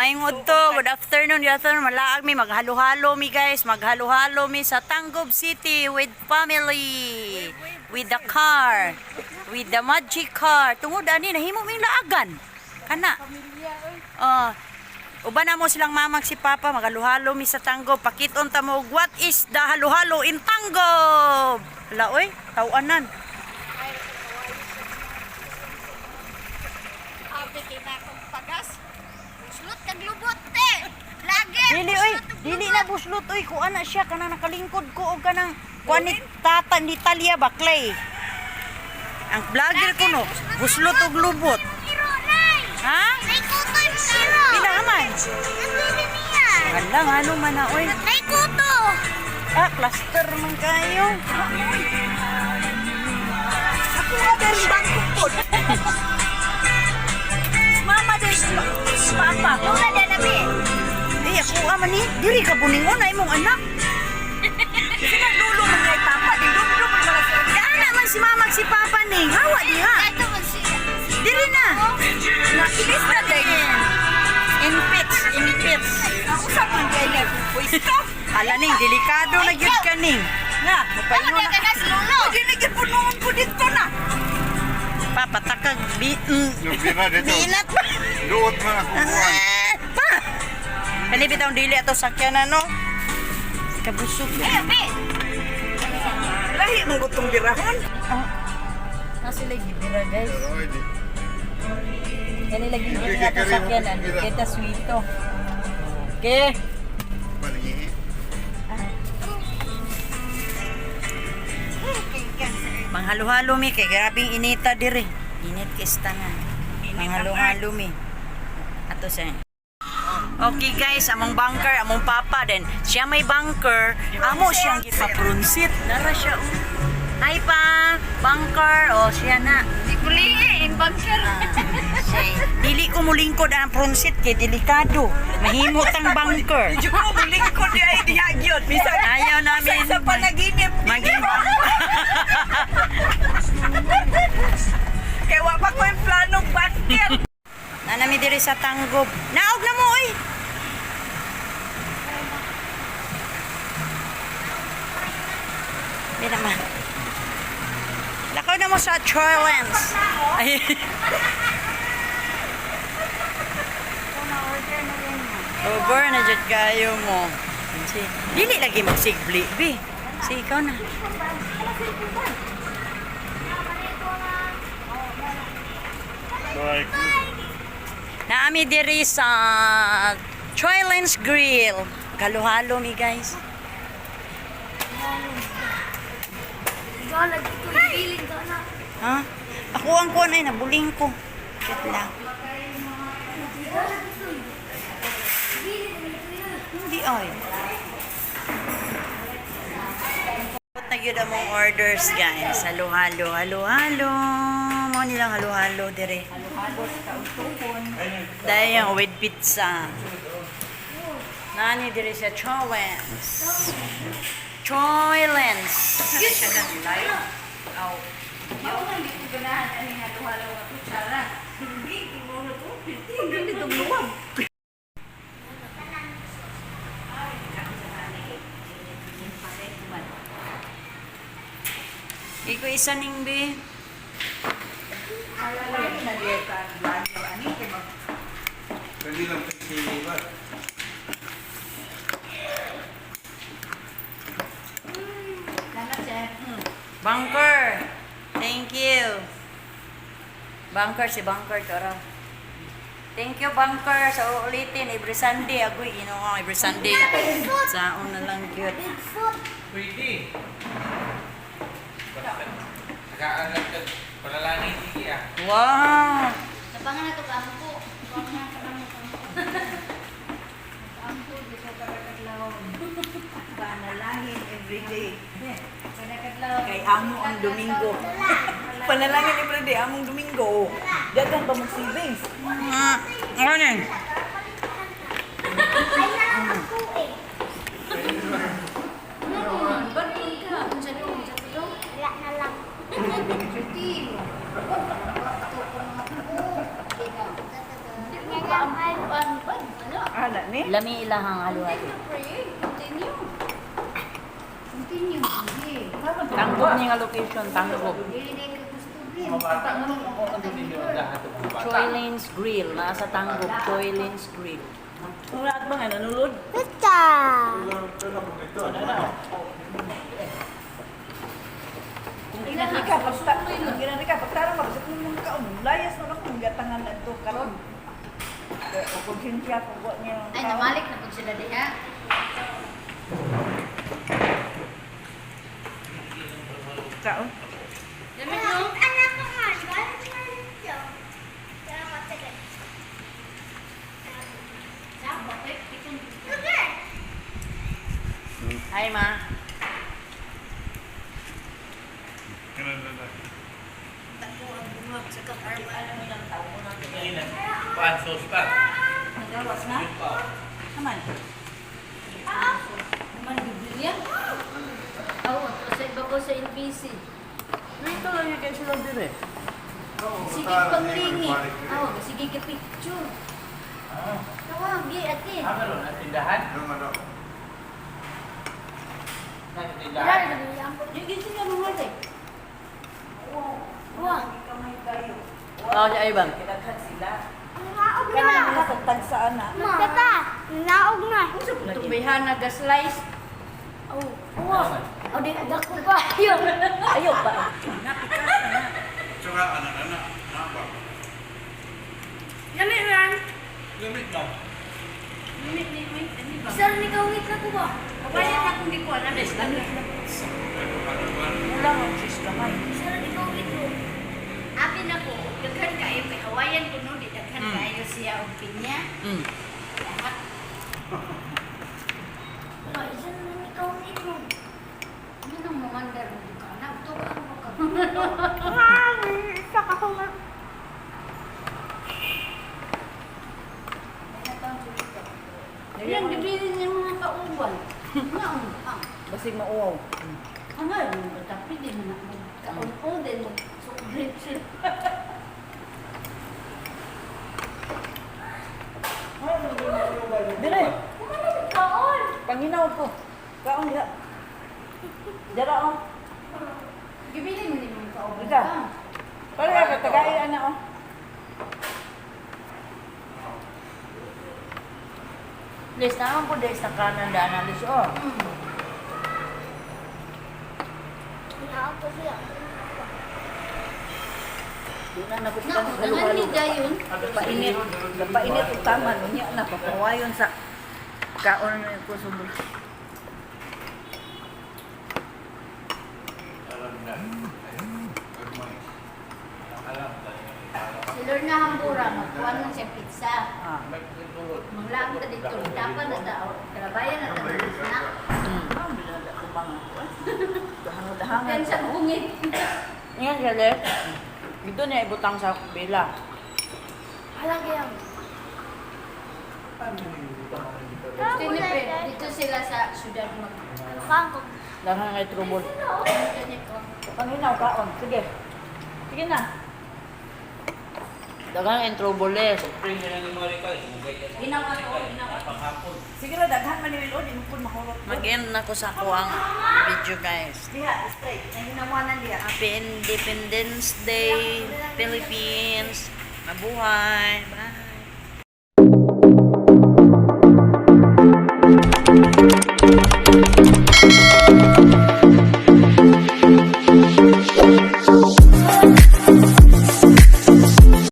Maayong udto, good afternoon, Malaag mi maghalo-halo mi guys, maghalo-halo mi sa Tanggob City with family, with the car, with the magic car. Tungod ani nahimo ming laagan. Kana. Uban na mo silang mamag si Papa, maghalo-halo mi sa Tanggob. Pakiton ta mo what is the halo-halo in Tanggob. Wala oy, tawanan. Buslot kag lubot te. Lagi. Dili na buslot oy, kuan na siya kanang nakalingkod ko og kanang kuan ni Tata ni Talia Baklay. Ang vlogger ko no, buslot og lubot. Pero nay. Ha? Nay kuto yung pero. Pila man? Nandili niya. Hala, ano man na oy. Nay kuto. Cluster man kayo. Ako nga din bangkukod. Mama din. Papa. Lula din nabi. Ako man ni, diri ka buningon ay mong anak. Sinagdulo mo kay Papa. Dinumdum mo mga siya. Ana man si Mamag si Papa ni. Hawa di ha. Ito man siya. Diri na. Nakilis na din. In-pits. Ako sa pangkailan. Pwesto. Hala ning, delikado na gyud ka ning. Nga, Ako mapaingon na na. ka lulo. Ginigit po noon ko dito na. Papa, takag binat pa. Luot man ako kuhan. Pa! Kanipit ang dili ato sakyan na, no? Kabusog. Be. Lahi mong gutong birahon. Kasi lagi bira, guys. Kani lagi bira ato sakyan na. Kita suito. Okay. Manghalo-halo mi kay grabing inita dire. Init kay istangan. Manghalo-halo mi. Ato sa. Okay guys, among bunker, among papa din. Siya may bunker, amo siyang gipaprunsit. Nara siya. Hi pa, bunker. Oh, siya na. Di kuli in bunker. Dili ko mulingkod ang prunsit kay delikado. Mahimot ang bunker. Medyo ko mulingkod di ay dihagyot. Bisa Ayaw namin. sa panaginip. Maging Kaya wa pa ko yung planong bunker. nanami diri sa Tanggob. Naog na mo oy. Di naman. Lakaw na mo sa Chorlens. Ay. Over na dyan kayo mo. Dili lagi magsigli, bi. Si ikaw na. Naami diri sa Chorlens Grill. Halo-halo mi guys. Galag ito feeling ko na. Ha? Ako ang kuwan ay nabuling ko. Shit lang. Hindi ay. Na yun ang mong orders guys. Halo-halo, halo-halo. Mo nilang halo-halo dire. Halo sa kautupon. Dahil yung with pizza. Nani dire sa Chorlens. Chorlens. Sige siya na live. Aw. Ako hindi ko ganahan ani halo-halo nga kutsara. Hindi ko mo to. Hindi ko luwag. Iko isa ning bi. Na diya ka lagi ani kay mag Kali lang kasi ba? kana siya. Bunker. Thank you. Bunker si Bunker tara. Thank you Bunker sa uulitin every Sunday agoy ginoo every Sunday. Saon na lang gyud. Pwede. Nag-aaral ka. Palalangin sige ah. Wow. Napangan na to kampo. Ampo di ko kadlaw. Panalangin every day. Kadlaw kay amo ang Domingo. Panalangin every day among Domingo. Dagan pa mong savings. Ano yan? Wala na lang. Ano? ana ni. Lami ilahang halo-halo. Continue. Continue. Sige. Tanggob niya nga location, tanggob. Dili na ka gusto Mga bata nga nung ako ang ninyo ang lahat ng mga bata. Choy Lanes Grill. Nasa tanggob, Choy Lanes Grill. Wala ba nga nanulod? Kung ginani ka, pagtara mo, kasi kung mga kaon, layas na lang kung gatangan na ito karon. Kaya kung siya, kung buwan niya ang Ay, kaon. namalik na po sila diha. Kaon. Lamig no? Sa bakit? Hi, ma. Kuan, sauce pa. Nagawas na? Yun pa. Naman. Naman bibili yan. Oo, kasi iba ko sa NPC. Dito lang yung kayo sila dire. Sige panglingi. Oo, sige ka picture. Tawagi atin. Ah, meron na tindahan? Yung ano, Na tindahan? Yung gising ka mga rin. Wow. Kamay kayo. Oo, siya ibang. Kinaghan sila. Naog Kaya na. nila tagtagsaan na. Tata, naog na. Tubihan na ga-slice. Oh, wow. O, di dako pa. Yun. Ayaw pa. tsaka anak-anak, naba. Lamig man. Gamit ba? Isa rin ikaw ngit na ko ba? Kabayan na kung di ko alam. Mula ang sis kamay. Isa rin ikaw ngit ko. Apin na ko. Daghan kayo. May hawayan ko no. Di daghan kayo siya o pinya. Mm. Lahat. Wala, isa rin ikaw ngit mo. Ano nang mamandar mo ka? Nagtukan mo ka. Isa ka ko nga. Ilang gabilin yung mga kauban. Naon ka. Basig mauwaw. Ano yun? Tapi din na kaon din mo. So, great shit. Dire. Kaon! Panginaw ko. Kaon diha. Dara oh. Gibilin mo din mga kauban. Ika. Para ka tagay ana oh. Please, naman po dahil sa kanan daan nalis, oh. Naog ko siya. Di na nagod ka Naku, nangan halo-halo. ni Dayon. Painit. Painit utama niya na papawayon sa kaon na ko subol. Alam na. Alam na. Si Lorna Hambura, magkuhan na siya pizza. Ah. Manglaan ka dito. Dapat na tao. Kalabayan na tao. Snack. Ah, bilala ko mga. Dahangod-dahangan. Yan sa bungit. Yan, Galet. Dito niya ibutang sa bila. Halagi yan. Tinipid. Dito sila sa syudad mag... Kangkong. Dahan nga trouble. Ganito. Panginaw kaon. Sige. Sige na. Dahan nga trouble eh. Spring na lang yung mga rikal. Bugay yan. Ginawa ko. Ginawa ko. Panghapon. Sige na daghan man ni Lord, di mo pud mahurot. Mag-end na ko sa ako ang video, guys. Diha, straight. Na hinawanan diha. Happy Independence Day, Philippines. Mabuhay. Bye.